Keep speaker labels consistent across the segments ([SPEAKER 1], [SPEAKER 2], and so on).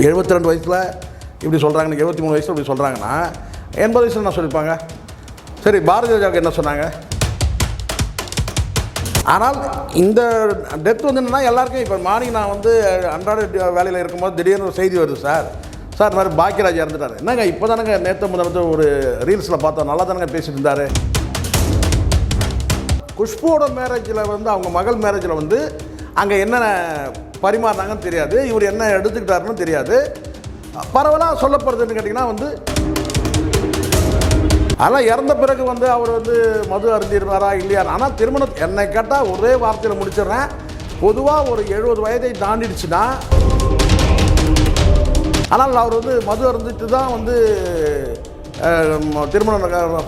[SPEAKER 1] 72 வயசில் இப்படி சொல்கிறாங்க, 23 வயசில் இப்படி சொல்கிறாங்கன்னா 80 வயசில் என்ன சொல்லியிருப்பாங்க? சரி, பாரதிய ஜனதாவுக்கு என்ன சொன்னாங்க? ஆனால் இந்த டெத் வந்து என்னென்னா எல்லாருக்கும் இப்போ மார்னிங் நான் வந்து அன்றாட வேலையில் இருக்கும்போது திடீர்னு ஒரு செய்தி வருது சார் இந்த மாதிரி பாக்கியராஜ் இறந்துட்டார். என்னங்க இப்போ தானங்க நேற்று முதல்ல ஒரு ரீல்ஸில் பார்த்தோம், நல்லா தானங்க பேசிட்டு இருந்தார். குஷ்புவோட மேரேஜில் வந்து அவங்க மகள் மேரேஜில் வந்து அங்கே என்ன பரிமாறினாங்கன்னு தெரியாது, இவர் என்ன எடுத்துக்கிட்டாருன்னு தெரியாது. பரவலாக சொல்லப்படுறதுன்னு கேட்டிங்கன்னா வந்து அதெல்லாம் இறந்த பிறகு வந்து அவர் வந்து மது அருந்திருந்தாரா இல்லையா. ஆனால் திருமணம் என்னை கேட்டால் ஒரே வார்த்தையில் முடிச்சிடுறேன். பொதுவாக ஒரு 70 வயதை தாண்டிடுச்சுன்னா, ஆனால் அவர் வந்து மது அருந்திட்டு தான் வந்து திருமண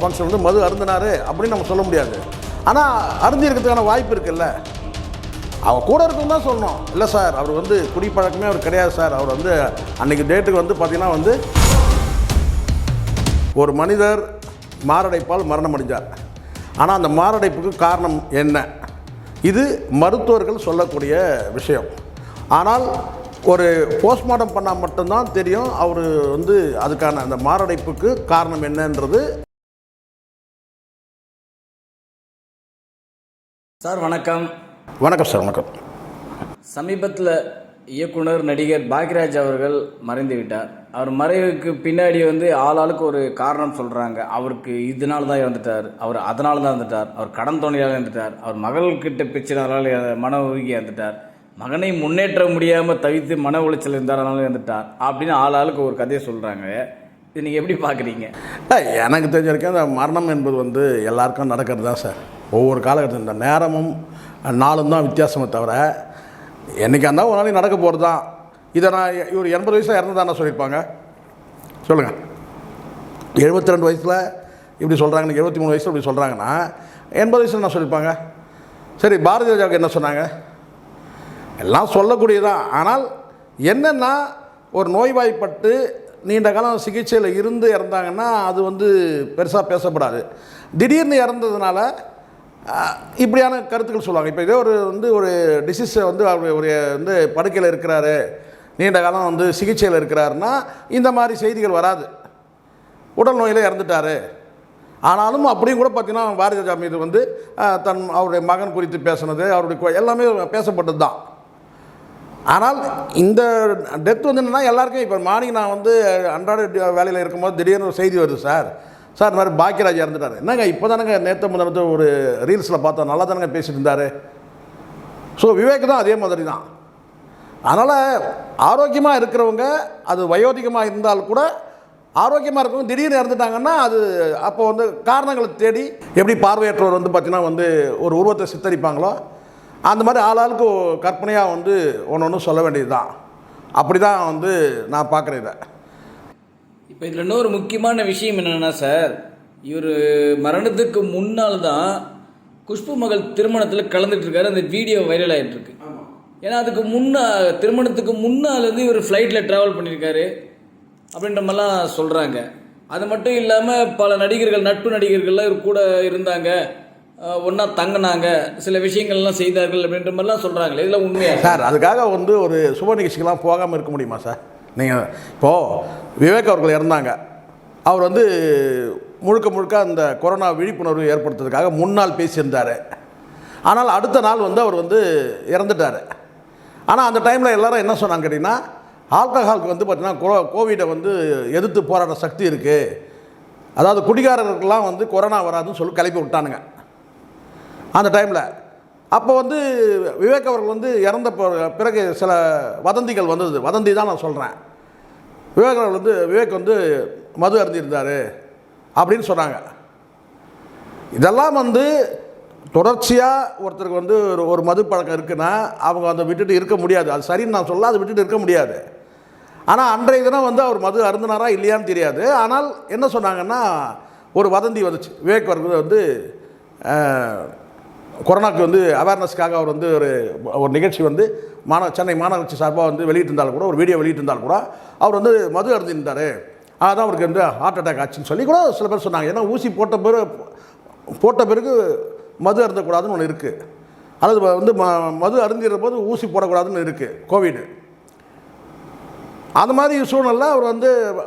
[SPEAKER 1] ஃபங்க்ஷன் வந்து மது அருந்தினார் அப்படின்னு நம்ம சொல்ல முடியாது. ஆனால் அருந்தி இருக்கிறதுக்கான வாய்ப்பு இருக்குல்ல. அவர் கூட இருக்குன்னு தான் சொல்லணும். இல்லை சார் அவர் வந்து குடிப்பழக்கமே அவர் கிடையாது சார், அவர் வந்து அன்றைக்கி டேட்டுக்கு வந்து பார்த்திங்கன்னா வந்து ஒரு மனிதர் மாரடைப்பால் மரணம் அடைஞ்சார். ஆனால் அந்த மாரடைப்புக்கு காரணம் என்ன? இது மருத்துவர்கள் சொல்லக்கூடிய விஷயம். ஆனால் ஒரு போஸ்ட்மார்ட்டம் பண்ணால் மட்டும்தான் தெரியும் அவர் வந்து அதுக்கான அந்த மாரடைப்புக்கு காரணம் என்னன்றது.
[SPEAKER 2] சார் வணக்கம்.
[SPEAKER 1] வணக்கம் சார். வணக்கம்.
[SPEAKER 2] சமீபத்தில் இயக்குனர் நடிகர் பாக்யராஜ் அவர்கள் மறைந்து விட்டார். அவர் மறைவுக்கு பின்னாடி வந்து ஆளாளுக்கு ஒரு காரணம் சொல்கிறாங்க. அவருக்கு இதனால தான் இறந்துட்டார், அவர் அதனால தான் இறந்துட்டார், அவர் கடன் தோணியால் இறந்துட்டார், அவர் மகள்கிட்ட பிரச்சனையால் மன உருகி இறந்துட்டார், மகனை முன்னேற்ற முடியாமல் தவித்து மன உளைச்சல் இருந்தார் அதனால இறந்துட்டார் அப்படின்னு ஆளாளுக்கு ஒரு கதையை சொல்கிறாங்க. இது நீங்கள் எப்படி பார்க்குறீங்க?
[SPEAKER 1] எனக்கு தெரிஞ்ச வரைக்கும் அந்த மரணம் என்பது வந்து எல்லாருக்கும் நடக்கிறது தான் சார். ஒவ்வொரு காலகட்டத்தில் இந்த நேரமும் நாளும் தான் வித்தியாசமே தவிர என்றைக்கா இருந்தால் ஒரு நாளைக்கு நடக்க போகிறது தான். இதை நான் இவர் 80 வயசில் இறந்துதானே சொல்லியிருப்பாங்க? சொல்லுங்கள். 72 வயசில் இப்படி சொல்கிறாங்க, 23 வயசில் இப்படி சொல்கிறாங்கன்னா 80 வயசில் என்ன சொல்லியிருப்பாங்க? சரி, பாரதிய ஜனதாவுக்கு என்ன சொன்னாங்க? எல்லாம் சொல்லக்கூடியதான். ஆனால் என்னென்னா ஒரு நோய்வாய்ப்பட்டு நீண்ட காலம் சிகிச்சையில் இருந்து இறந்தாங்கன்னா அது வந்து பெருசாக பேசப்படாது. திடீர்னு இறந்ததுனால இப்படியான கருத்துக்கள் சொல்லுவாங்க. இப்போ இதே ஒரு டிசீஸை வந்து அவர் ஒரு வந்து படுக்கையில் இருக்கிறாரு, நீண்ட காலம் வந்து சிகிச்சையில் இருக்கிறாருன்னா இந்த மாதிரி செய்திகள் வராது. உடல் நோயில் இறந்துட்டார். ஆனாலும் அப்படியும் கூட பார்த்திங்கன்னா பாரதிய ஜனதா மீது வந்து அவருடைய மகன் குறித்து பேசுனது, அவருடைய எல்லாமே பேசப்பட்டது தான். ஆனால் இந்த டெத் வந்து என்னென்னா எல்லாருக்கும் இப்போ மார்னிங் நான் வந்து அன்றாட வேலையில் இருக்கும்போது திடீர்னு ஒரு செய்தி வருது சார் இந்த மாதிரி பாக்கியராஜ் இறந்துட்டார். என்னங்க இப்போ தானங்க நேற்று முதல்ல ஒரு ரீல்ஸில் பார்த்தோம், நல்லா தானங்க பேசிட்டு இருந்தார். ஸோ விவேக் தான் அதே மாதிரி தான். அதனால் ஆரோக்கியமாக இருக்கிறவங்க, அது வயோதிகமாக இருந்தால் கூட ஆரோக்கியமாக இருக்கவங்க திடீர்னு இறந்துட்டாங்கன்னா அது அப்போ வந்து காரணங்களை தேடி எப்படி பார்வையற்றவர் வந்து பார்த்திங்கன்னா வந்து ஒரு உருவத்தை சித்தரிப்பாங்களோ அந்த மாதிரி ஆளாளுக்கு கற்பனையாக வந்து ஒன்று சொல்ல வேண்டியது தான். அப்படி தான் வந்து நான் பார்க்குறேன் இதை.
[SPEAKER 2] இப்போ இதில் இன்னொரு முக்கியமான விஷயம் என்னென்னா சார், இவர் மரணத்துக்கு முன்னால் தான் குஷ்பு மகள் திருமணத்தில் கலந்துட்டுருக்காரு. அந்த வீடியோ வைரல் ஆகிட்டுருக்கு. ஏன்னா அதுக்கு திருமணத்துக்கு முன்னால் வந்து இவர் ஃப்ளைட்டில் ட்ராவல் பண்ணியிருக்காரு அப்படின்ற மாதிரிலாம் சொல்கிறாங்க. அது மட்டும் இல்லாமல் பல நடிகர்கள், நட்பு நடிகர்கள்லாம் இவர் கூட இருந்தாங்க, ஒன்றா தங்கினாங்க, சில விஷயங்கள்லாம் செய்தார்கள் அப்படின்ற மாதிரிலாம் சொல்கிறாங்களே, இதெல்லாம் உண்மையா
[SPEAKER 1] சார்? அதுக்காக வந்து ஒரு சுப நிகழ்ச்சிக்கெல்லாம் போகாமல் இருக்க முடியுமா சார்? நீங்கள் இப்போது விவேக் அவர்கள் இறந்தாங்க, அவர் வந்து முழுக்க அந்த கொரோனா விழிப்புணர்வு ஏற்படுத்துறதுக்காக முன்னால் பேசியிருந்தார். ஆனால் அடுத்த நாள் வந்து அவர் வந்து இறந்துட்டார். ஆனால் அந்த டைமில் எல்லோரும் என்ன சொன்னாங்க கேட்டிங்கன்னா, ஆல்கஹாலுக்கு வந்து பார்த்திங்கன்னா கோவிடை வந்து எதிர்த்து போராட சக்தி இருக்குது, அதாவது குடிகாரர்களுக்கெல்லாம் வந்து கொரோனா வராதுன்னு சொல்லி கிளப்பி விட்டானுங்க அந்த டைமில். அப்போ வந்து விவேக் அவர்கள் வந்து இறந்த பிறகு சில வதந்திகள் வந்தது. வதந்தி தான் நான் சொல்கிறேன். விவேக் வந்து மது அருந்திருந்தார் அப்படின்னு சொன்னாங்க. இதெல்லாம் வந்து தொடர்ச்சியாக ஒருத்தருக்கு வந்து ஒரு மது பழக்கம் இருக்குன்னா அவங்க அதை விட்டுட்டு இருக்க முடியாது. அது சரின்னு நான் சொல்ல, அதை விட்டுட்டு இருக்க முடியாது. ஆனால் அன்றைய தினம் வந்து அவர் மது அருந்தினாரா இல்லையான்னு தெரியாது. ஆனால் என்ன சொன்னாங்கன்னா ஒரு வதந்தி வந்துச்சு. விவேக் அவர்கள் வந்து கொரோனாவுக்கு வந்து அவேர்னஸ்க்காக அவர் வந்து ஒரு நிகழ்ச்சி வந்து சென்னை மாநகராட்சி சார்பாக வந்து வெளியிட்டிருந்தாலும் கூட, ஒரு வீடியோ வெளியிட்டிருந்தாலும் கூட அவர் வந்து மது அருந்திருந்தார், அதான் அவருக்கு வந்து ஹார்ட் அட்டாக் ஆச்சுன்னு சொல்லி கூட சில பேர் சொன்னாங்க. ஏன்னா ஊசி போட்ட பிறகு மது அருந்தக்கூடாதுன்னு ஒன்று இருக்குது, அல்லது வந்து மது அருந்திற போது ஊசி போடக்கூடாதுன்னு இருக்குது கோவிடு. அந்த மாதிரி சூழ்நிலை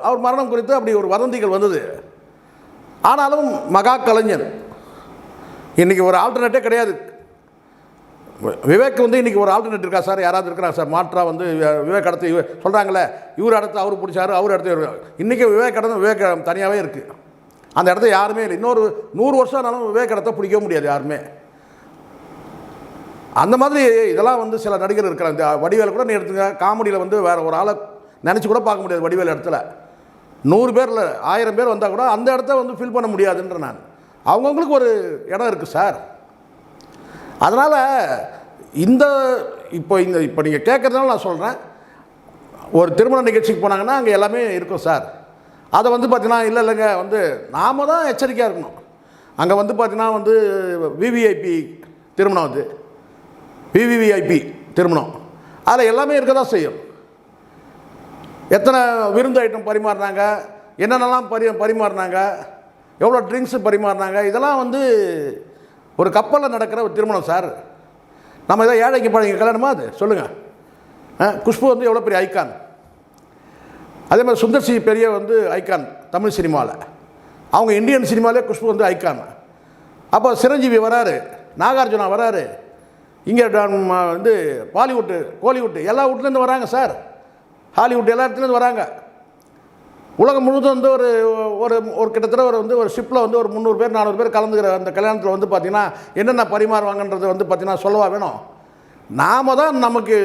[SPEAKER 1] அவர் மரணம் குறித்து அப்படி ஒரு வதந்திகள் வந்தது. ஆனாலும் மகா கலைஞர் இன்றைக்கி ஒரு ஆல்டர்னேட்டே கிடையாது. விவேக் இன்றைக்கி ஒரு ஆல்டர்னேட் இருக்கா சார்? யாராவது இருக்கிறாங்க சார் மாற்றாக விவேக் அடுத்து சொல்கிறாங்களே, இவர் அடுத்து அவர் பிடிச்சாரு, அவர் அடுத்து இவர். இன்றைக்கி விவேக் தனியாகவே இருக்குது. அந்த இடத்த யாருமே இல்லை. இன்னொரு 100 வருஷம் ஆனாலும் விவேக் இடத்த பிடிக்க முடியாது யாருமே. அந்த மாதிரி இதெல்லாம் சில நடிகர் இருக்கிறாங்க. இந்த வடிவேல் கூட நீ எடுத்துங்க, காமெடியில் வேறு ஒரு ஆளை நினச்சி கூட பார்க்க முடியாது. வடிவேல் இடத்துல 100 பேர் இல்லை 1000 பேர் வந்தால் கூட அந்த இடத்த ஃபில் பண்ண முடியாதுன்ற நான். அவங்கவுங்களுக்கு ஒரு இடம் இருக்குது சார். அதனால் இப்போ நீங்கள் கேட்குறதுனால நான் சொல்கிறேன், ஒரு திருமண நிகழ்ச்சிக்கு போனாங்கன்னா அங்கே எல்லாமே இருக்கும் சார். அதை பார்த்தீங்கன்னா இல்லைங்க நாம் தான் எச்சரிக்கையாக இருக்கணும். அங்கே பார்த்தீங்கன்னா விவிஐபி திருமணம் விவிவிஐபி திருமணம் அதில் எல்லாமே இருக்க தான் செய்யும். எத்தனை விருந்து ஐட்டம் பரிமாறினாங்க, என்னென்னலாம் பரிமாறினாங்க, எவ்வளோ ட்ரிங்க்ஸு பரிமாறினாங்க, இதெல்லாம் ஒரு கப்பலில் நடக்கிற ஒரு திருமணம் சார். நம்ம ஏதோ ஏழைக்கு பழங்க கல்யாணமா அது சொல்லுங்கள். குஷ்பு எவ்வளோ பெரிய ஐக்கான். அதே மாதிரி சுந்தர் சி பெரிய ஐக்கான் தமிழ் சினிமாவில். அவங்க இந்தியன் சினிமாவிலே குஷ்பு ஐக்கான். அப்போ சிரஞ்சீவி வராரு, நாகார்ஜுனா வராரு, இங்கே பாலிவுட்டு கோலிவுட்டு எல்லா வீட்லேருந்து வராங்க சார். ஹாலிவுட் எல்லா இடத்துலேருந்து வராங்க. உலகம் முழுவதும் ஒரு ஒரு கிட்டத்தட்ட ஒரு ஷிப்பில் ஒரு 300 பேர் 400 பேர் கலந்துக்கிற அந்த கல்யாணத்தில் பார்த்திங்கன்னா என்னென்ன பரிமாறுவாங்கன்றது பார்த்திங்கன்னா சொல்லவா வேணும். நாம் தான் நமக்கு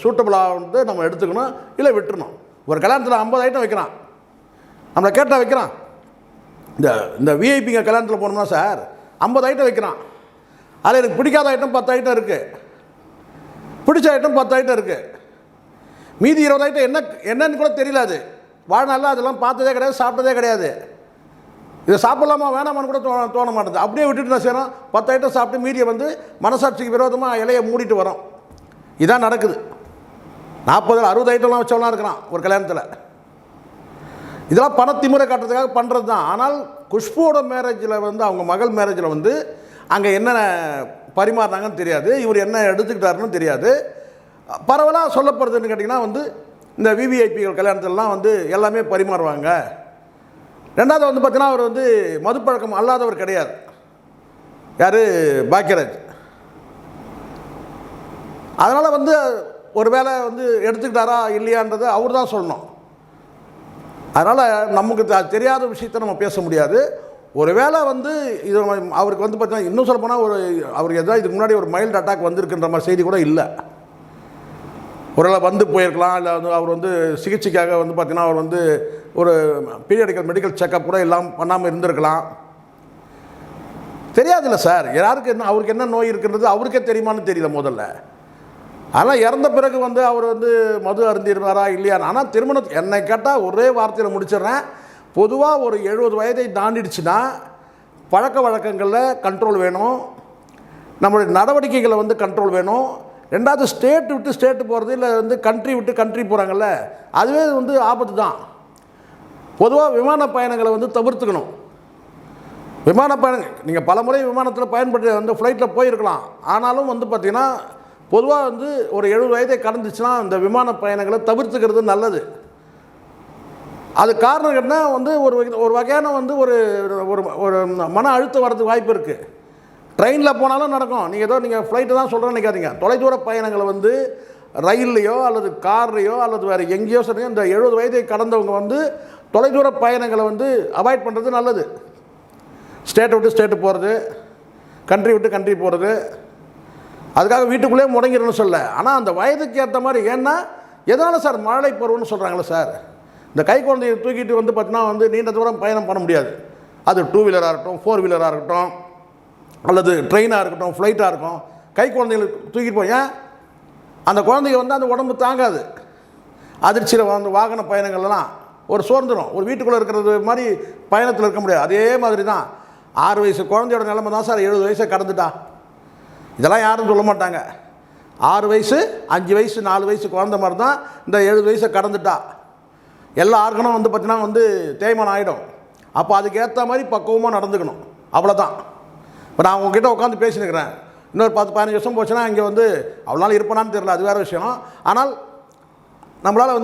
[SPEAKER 1] சூட்டபுளாக நம்ம எடுத்துக்கணும், இல்லை விட்டுறணும். ஒரு கல்யாணத்தில் 50 ஐட்டம் வைக்கிறான், நம்மளை கேட்டால் வைக்கிறான். இந்த விஐபிங்க கல்யாணத்தில் போனோம்னா சார் 50 ஐட்டம் வைக்கிறான். அதில் எனக்கு பிடிக்காத ஐட்டம் 10 ஐட்டம் இருக்குது, பிடிச்ச ஐட்டம் 10 ஐட்டம் இருக்குது. மீதி 20 ஐட்டம் என்னன்னு கூட தெரியல. அது வாழ்நாளில் அதெல்லாம் பார்த்ததே கிடையாது, சாப்பிட்டதே கிடையாது. இதை சாப்பிட்லாமா வேணாமான்னு கூட தோண மாட்டேது. அப்படியே விட்டுட்டு நான் செய்கிறோம், 10 ஐட்டம் சாப்பிட்டு மீதியை மனசாட்சிக்கு விரோதமாக இலையை மூடிட்டு வரோம். இதான் நடக்குது. 40 60 ஐட்டம்லாம் வச்சவெல்லாம் இருக்கிறான் ஒரு கல்யாணத்தில். இதெல்லாம் பணத்திமுறை காட்டுறதுக்காக பண்ணுறது தான். ஆனால் குஷ்புவோட மேரேஜில் அவங்க மகள் மேரேஜில் அங்கே என்னென்ன பரிமாறினாங்கன்னு தெரியாது, இவர் என்ன எடுத்துக்கிட்டாருன்னு தெரியாது. பரவலாக சொல்லப்படுறதுன்னு கேட்டிங்கன்னா இந்த விவிஐபிகள் கல்யாணத்திலலாம் எல்லாமே பரிமாறுவாங்க. ரெண்டாவது பார்த்தீங்கன்னா அவர் மதுப்பழக்கம் அல்லாதவர் கிடையாது. யார்? பாக்யராஜ். அதனால் ஒரு வேளை எடுத்துக்கிட்டாரா இல்லையான்றதை அவர் தான் சொல்லணும். அதனால் நமக்கு தெரியாத விஷயத்தை நம்ம பேச முடியாது. ஒரு வேளை இது அவருக்கு பார்த்தீங்கன்னா இன்னும் சொல்லப்போனால் அவருக்கு எதாவது இதுக்கு முன்னாடி ஒரு மைல்டு அட்டாக் வந்திருக்குன்ற மாதிரி செய்தி கூட இல்லை. ஒருவேளை போயிருக்கலாம், இல்லை அவர் சிகிச்சைக்காக பார்த்தீங்கன்னா அவர் ஒரு பீரியடிக்கல் மெடிக்கல் செக்கப் கூட எல்லாம் பண்ணாமல் இருந்திருக்கலாம். தெரியாதுல்ல சார், யாருக்கு என்ன அவருக்கு என்ன நோய் இருக்குன்றது அவருக்கே தெரியுமான்னு தெரியல முதல்ல. ஆனால் இறந்த பிறகு அவர் மது அருந்திருந்தாரா இல்லையா. ஆனால் திருமணம் என்னை கேட்டால் ஒரே வார்த்தையில் முடிச்சிடுறேன். பொதுவாக ஒரு 70 வயதை தாண்டிடுச்சுன்னா பழக்க வழக்கங்களில் கண்ட்ரோல் வேணும், நம்மளுடைய நடவடிக்கைகளை கண்ட்ரோல் வேணும். ரெண்டாவது ஸ்டேட் விட்டு ஸ்டேட்டு போகிறது, இல்லை கண்ட்ரி விட்டு கண்ட்ரி போகிறாங்கல்ல, அதுவே ஆபத்து தான். பொதுவாக விமான பயணங்களை தவிர்த்துக்கணும். விமான பயணம் நீங்கள் பல முறை விமானத்தில் பயன்படுத்தி ஃப்ளைட்டில் போயிருக்கலாம். ஆனாலும் பார்த்திங்கன்னா பொதுவாக ஒரு 70 வயதை கடந்துச்சுன்னா இந்த விமான பயணங்களை தவிர்த்துக்கிறது நல்லது. அது காரணம் என்ன ஒரு வகையான ஒரு ஒரு மன அழுத்தம் வரதுக்கு வாய்ப்பு இருக்குது. ட்ரெயினில் போனாலும் நடக்கும். நீங்கள் ஃப்ளைட்டு தான் சொல்கிறேன்னு நினைக்காதீங்க. தொலைதூர பயணங்களை ரயில்லையோ அல்லது கார்லையோ அல்லது வேறு எங்கேயோ சொல்லுங்கள், இந்த 70 வயதை கடந்தவங்க தொலைதூர பயணங்களை அவாய்ட் பண்ணுறது நல்லது. ஸ்டேட்டை விட்டு ஸ்டேட்டு போகிறது, கண்ட்ரி விட்டு கண்ட்ரி போகிறது, அதுக்காக வீட்டுக்குள்ளேயே முடங்கிடணும்னு சொல்ல. ஆனால் அந்த வயதுக்கு ஏற்ற மாதிரி. ஏன்னா எதனால் சார் மழை பருவம்னு சொல்கிறாங்களே சார், இந்த கை குழந்தையை தூக்கிட்டு பார்த்தீங்கன்னா நீண்ட தூரம் பயணம் பண்ண முடியாது. அது 2 வீலராக இருக்கட்டும், 4 வீலராக இருக்கட்டும், அல்லது ட்ரெயினாக இருக்கட்டும், ஃப்ளைட்டாக இருக்கும். கை குழந்தைகளை தூக்கிட்டு போய் அந்த குழந்தைங்க அந்த உடம்பு தாங்காது. அதிர்ச்சியில் வாகன பயணங்கள்லாம் ஒரு சோர்ந்துடும். ஒரு வீட்டுக்குள்ளே இருக்கிறது மாதிரி பயணத்தில் இருக்க முடியாது. அதே மாதிரி தான் 6 வயசு குழந்தையோட நிலைமை தான் சார் 70 வயசை கடந்துட்டா. இதெல்லாம் யாரும் சொல்ல மாட்டாங்க. 6 வயசு 5 வயசு 4 வயசு குழந்தை மாதிரி தான் இந்த 70 வயசை கடந்துட்டா. எல்லா ஆர்கனும் பார்த்தீங்கன்னா தேய்மானம் ஆகிடும். அப்போ அதுக்கேற்ற மாதிரி பக்குவமாக நடந்துக்கணும், அவ்வளோதான். இப்போ நான் உங்ககிட்ட உட்காந்து பேசினுக்கிறேன். இன்னொரு 10-15 வருஷம் போச்சுன்னா இங்கே அவ்வளோ நாள் இருப்பேனான்னு தெரியல, அது வேறு விஷயம். ஆனால் நம்மளால்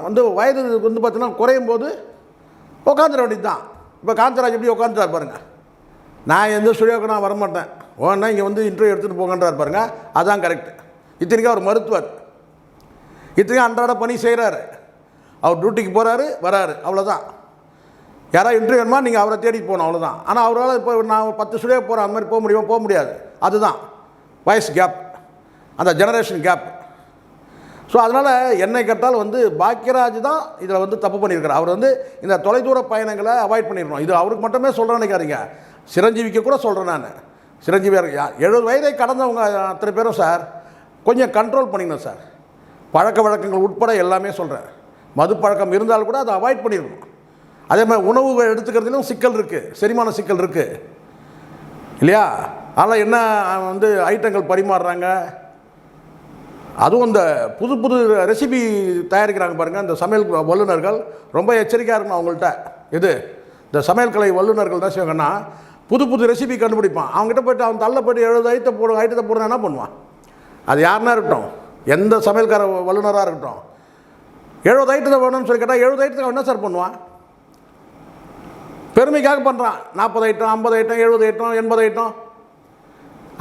[SPEAKER 1] வந்து வயது வந்து பார்த்தீங்கன்னா குறையும் போது உட்காந்துட வேண்டியது தான். இப்போ காந்தராஜ் எப்படி உட்காந்துட்டார் பாருங்கள். நான் எந்த ஸ்டுடியோவுக்கு நான் வரமாட்டேன், ஓன்னா இங்கே வந்து இன்டர்வியூ எடுத்துகிட்டு போங்கன்றார் பாருங்க. அதுதான் கரெக்ட். இத்தனைக்கும் அவர் மருத்துவர், இத்தனைக்கும் அன்றாட பணி செய்கிறாரு, அவர் டியூட்டிக்கு போகிறாரு வராரு, அவ்வளோதான். யாராவது இன்டர்வியூ வேணுமா நீங்கள் அவரை தேடிட்டு போகணும், அவ்வளோதான். ஆனால் அவரால் இப்போ நான் 10 ஸ்டுடியோ போகிறேன், அந்த மாதிரி போக முடியுமா? போக முடியாது. அதுதான் வயசு கேப், அந்த ஜெனரேஷன் கேப். ஸோ அதனால் என்னை கேட்டால் வந்து பாக்கியராஜ் தான் இதில் வந்து தப்பு பண்ணியிருக்கார். அவர் வந்து இந்த தொலைதூர பயணங்களை அவாய்ட் பண்ணிடணும். இது அவருக்கு மட்டுமே சொல்கிறேன்னு நினைக்காதீங்க, சிரஞ்சீவிக்கு கூட சொல்கிறேன் நான். சிரஞ்சீவி 70 வயதை கடந்தவங்க அத்தனை பேரும் சார் கொஞ்சம் கண்ட்ரோல் பண்ணிக்கணும் சார். பழக்க வழக்கங்கள் உட்பட எல்லாமே சொல்கிறேன். மது பழக்கம் இருந்தாலும் கூட அதை அவாய்ட் பண்ணிடணும். அதே மாதிரி உணவு எடுத்துக்கிறதுலையும் சிக்கல் இருக்குது, செரிமான சிக்கல் இருக்குது இல்லையா? அதனால் என்ன வந்து ஐட்டங்கள் பரிமாறுறாங்க, அதுவும் இந்த புது புது ரெசிபி தயாரிக்கிறாங்க பாருங்கள். இந்த சமையல் வல்லுநர்கள் ரொம்ப எச்சரிக்கையாக இருக்கணும் அவங்கள்ட்ட. இது இந்த சமையல் கலை வல்லுநர்கள் தான் செய்வாங்கன்னா புது புது ரெசிபி கண்டுபிடிப்பான். அவங்ககிட்ட போய்ட்டு அவன் தள்ள போய்ட்டு 70 ஐட்டத்தை போடுறேன் என்ன பண்ணுவான்? அது யாருன்னா இருக்கட்டும், எந்த சமையல்கார வல்லுநராக இருக்கட்டும், 70 ஐட்டத்தை வேணும்னு சொல்லி கேட்டால் 70 ஐட்டத்துக்கு என்ன சார் பண்ணுவான்? பெருமைக்காக பண்ணுறான். 40 ஐட்டம், 50 ஐட்டம், 70 ஐட்டம், 80 ஐட்டம்,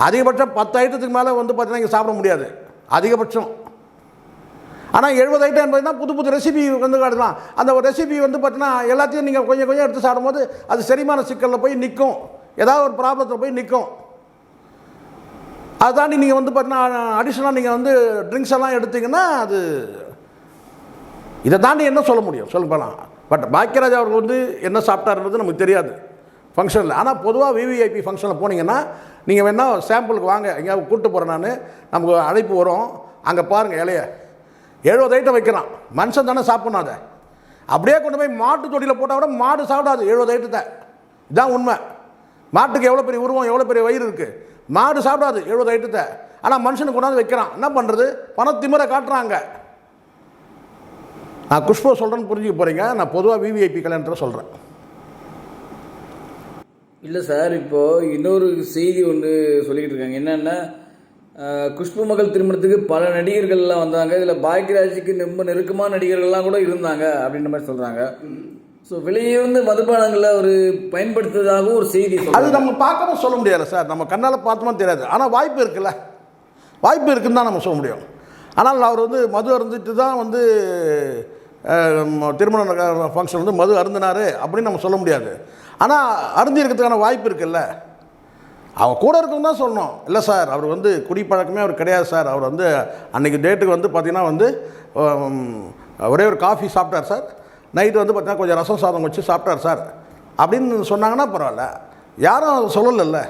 [SPEAKER 1] அதிகபட்சம் 10 ஐட்டத்துக்கு மேலே வந்து பார்த்தீங்கன்னா இங்கே சாப்பிட முடியாது அதிகபட்சம். ஆனால் 70 ஐட்டம் என்பதுனா புது புது ரெசிபி வந்து காட்டலாம். அந்த ஒரு ரெசிபி வந்து பார்த்தீங்கன்னா எல்லாத்தையும் நீங்கள் கொஞ்சம் கொஞ்சம் எடுத்து சாப்பிடும்போது அது செரிமான சிக்கலில் போய் நிற்கும், ஏதாவது ஒரு ப்ராப்ளத்தில் போய் நிற்கும். அதை தாண்டி நீங்கள் வந்து பார்த்தீங்கன்னா அடிஷ்னலாக நீங்கள் வந்து ட்ரிங்க்ஸ் எல்லாம் எடுத்திங்கன்னா அது இதை தாண்டி என்ன சொல்ல முடியும் சொல்லுங்க போகலாம். பட் பாக்கியராஜ் அவர்கள் வந்து என்ன சாப்பிட்டாருன்றது நமக்கு தெரியாது ஃபங்க்ஷனில். ஆனால் பொதுவாக விவிஐபி ஃபங்க்ஷனில் போனீங்கன்னா நீங்கள் வேணால் சாம்பிளுக்கு வாங்க, எங்கேயாவது கூப்பிட்டு போகிறேன் நான், நமக்கு அழைப்பு வரும், அங்கே பாருங்கள் இலைய 70 ஐட்டம் வைக்கிறான். மனுஷன் தானே சாப்பிட்ணும். அதை அப்படியே கொண்டு போய் மாட்டு தொட்டியில் போட்டால் கூட மாடு சாப்பிடாது 70 ஐட்டத்தை. இதுதான் உண்மை. மாட்டுக்கு எவ்வளோ பெரிய உருவம், எவ்வளோ பெரிய வயிறு இருக்குது, மாடு சாப்பிடாது 70 ஐட்டத்தை. ஆனால் மனுஷனுக்கு கொண்டாந்து வைக்கிறான். என்ன பண்ணுறது? பணத்திமுறை காட்டுறாங்க. நான் குஷ்பு சொல்கிறேன்னு புரிஞ்சுக்க போகிறீங்க, நான் பொதுவாக விவிஐபி கல்யாணத்தில் சொல்கிறேன்.
[SPEAKER 2] இல்லை சார், இப்போது இன்னொரு செய்தி ஒன்று சொல்லிக்கிட்டு இருக்காங்க. என்னென்னா குஷ்பு மகள் திருமணத்துக்கு பல நடிகர்கள்லாம் வந்தாங்க, இதில் பாக்யராஜுக்கு ரொம்ப நெருக்கமான நடிகர்கள்லாம் கூட இருந்தாங்க அப்படின்ற மாதிரி சொல்கிறாங்க. ஸோ விலையுயர்ந்த மதுபானங்களை அவர் பயன்படுத்துவதாகவும் ஒரு செய்தி.
[SPEAKER 1] அது நம்ம பார்க்காம சொல்ல முடியாது சார், நம்ம கண்ணால் பார்த்தோமா தெரியாது. ஆனால் வாய்ப்பு இருக்குல்ல, வாய்ப்பு இருக்குன்னு தான் நம்ம சொல்ல முடியும். ஆனால் அவர் வந்து மது அருந்துட்டு தான் வந்து திருமண ஃபங்க்ஷன் வந்து மது அருந்தினார் அப்படின்னு நம்ம சொல்ல முடியாது. ஆனால் அருந்தி இருக்கிறதுக்கான வாய்ப்பு இருக்குல்ல, அவன் கூட இருக்கணும் தான் சொல்லணும். இல்லை சார் அவர் வந்து குடிப்பழக்கமே அவர் கிடையாது சார், அவர் வந்து அன்றைக்கி டேட்டுக்கு வந்து பார்த்திங்கன்னா வந்து ஒரே ஒரு காஃபி சாப்பிட்டார் சார், நைட்டு வந்து பார்த்திங்கன்னா கொஞ்சம் ரசம் சாதம் வச்சு சாப்பிட்டார் சார் அப்படின்னு சொன்னாங்கன்னா பரவாயில்ல, யாரும் சொல்லலைல்ல.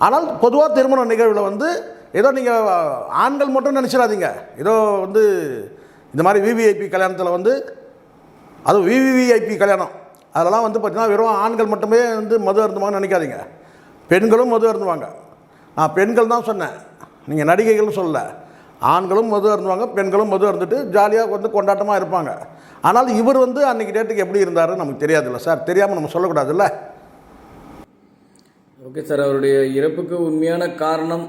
[SPEAKER 1] ஆனால் பொதுவாக திருமண நிகழ்வில் வந்து ஏதோ நீங்கள் ஆண்கள் மட்டும் நினச்சிடாதீங்க, ஏதோ வந்து இந்த மாதிரி விவிஐபி கல்யாணத்தில் வந்து அதுவும் விவிஐபி கல்யாணம் அதெல்லாம் வந்து பார்த்திங்கன்னா வெறும் ஆண்கள் மட்டுமே வந்து மது அருந்துவாங்கன்னு நினைக்காதீங்க, பெண்களும் மது அருந்துவாங்க. நான் பெண்கள் தான் சொன்னேன், நீங்கள் நடிகைகள்னு சொல்லலை. ஆண்களும் மது அருந்துவாங்க, பெண்களும் மது அருந்துட்டு ஜாலியாக வந்து கொண்டாட்டமாக இருப்பாங்க. ஆனால் இவர் வந்து அன்றைக்கி டேட்டுக்கு எப்படி இருந்தாருன்னு நமக்கு தெரியாதுல்ல சார், தெரியாமல் நம்ம சொல்லக்கூடாதுல்ல.
[SPEAKER 2] ஓகே சார், அவருடைய இறப்புக்கு உண்மையான காரணம்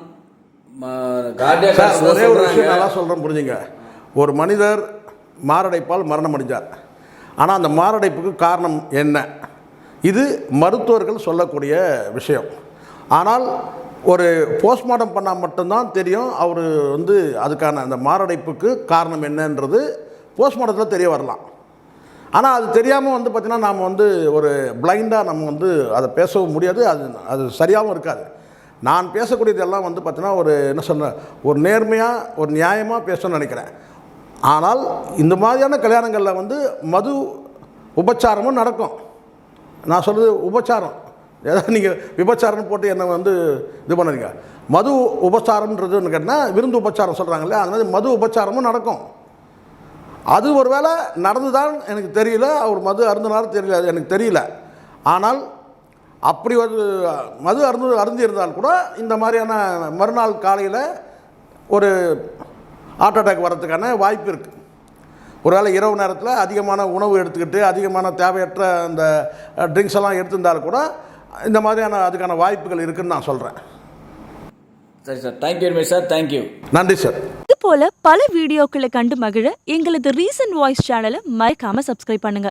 [SPEAKER 1] ஒரே ஒரு விஷயம் நல்லா சொல்கிறேன் புரிஞ்சுங்க. ஒரு மனிதர் மாரடைப்பால் மரணம் அடைஞ்சார். ஆனால் அந்த மாரடைப்புக்கு காரணம் என்ன, இது மருத்துவர்கள் சொல்லக்கூடிய விஷயம். ஆனால் ஒரு போஸ்ட்மார்ட்டம் பண்ணால் மட்டும்தான் தெரியும் அவர் வந்து அதுக்கான அந்த மாரடைப்புக்கு காரணம் என்னன்றது போஸ்ட்மார்ட்டத்தில் தெரிய வரலாம். ஆனால் அது தெரியாமல் வந்து பார்த்திங்கன்னா நாம் வந்து ஒரு பிளைண்டாக நம்ம வந்து அதை பேசவும் முடியாது, அது சரியாகவும் இருக்காது. நான் பேசக்கூடியதெல்லாம் வந்து பார்த்திங்கன்னா ஒரு என்ன சொல்கிறேன், ஒரு நேர்மையாக ஒரு நியாயமாக பேசணும்னு நினைக்கிறேன். ஆனால் இந்த மாதிரியான கல்யாணங்களில் வந்து மது உபச்சாரமும் நடக்கும். நான் சொல்கிறது உபச்சாரம், ஏதாவது நீங்கள் விபச்சாரம்னு போட்டு என்னை வந்து இது பண்ணாதீங்க. மது உபச்சாரம்ன்றதுன்னு கேட்டால் விருந்து உபச்சாரம் சொல்கிறாங்களே, அது மாதிரி மது உபச்சாரமும் நடக்கும். அது ஒரு வேளை நடந்துதான் எனக்கு தெரியல, அவர் மது அருந்தினாலும் தெரியல, அது எனக்கு தெரியல. ஆனால் அப்படி ஒரு மது அருந்தி இருந்தால் கூட இந்த மாதிரியான மறுநாள் காலையில் ஒரு ஹார்ட் அட்டாக் வர்றதுக்கான வாய்ப்பு இருக்குது. ஒருவேளை இரவு நேரத்தில் அதிகமான உணவு எடுத்துக்கிட்டு அதிகமான தேவையற்ற அந்த ட்ரிங்க்ஸ் எல்லாம் எடுத்திருந்தாலும் கூட இந்த மாதிரியான அதுக்கான வாய்ப்புகள் இருக்குதுன்னு நான் சொல்கிறேன்.
[SPEAKER 2] சரி sir, thank you very much sir, thank you.
[SPEAKER 1] நன்றி சார்.
[SPEAKER 3] இது போல பல வீடியோக்களை கண்டு மகிழ எங்களது ரீசன்ட் வாய்ஸ் சேனலை மறக்காம சப்ஸ்கிரைப் பண்ணுங்க.